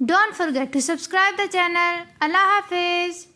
Don't forget to subscribe the channel. Allah Hafiz.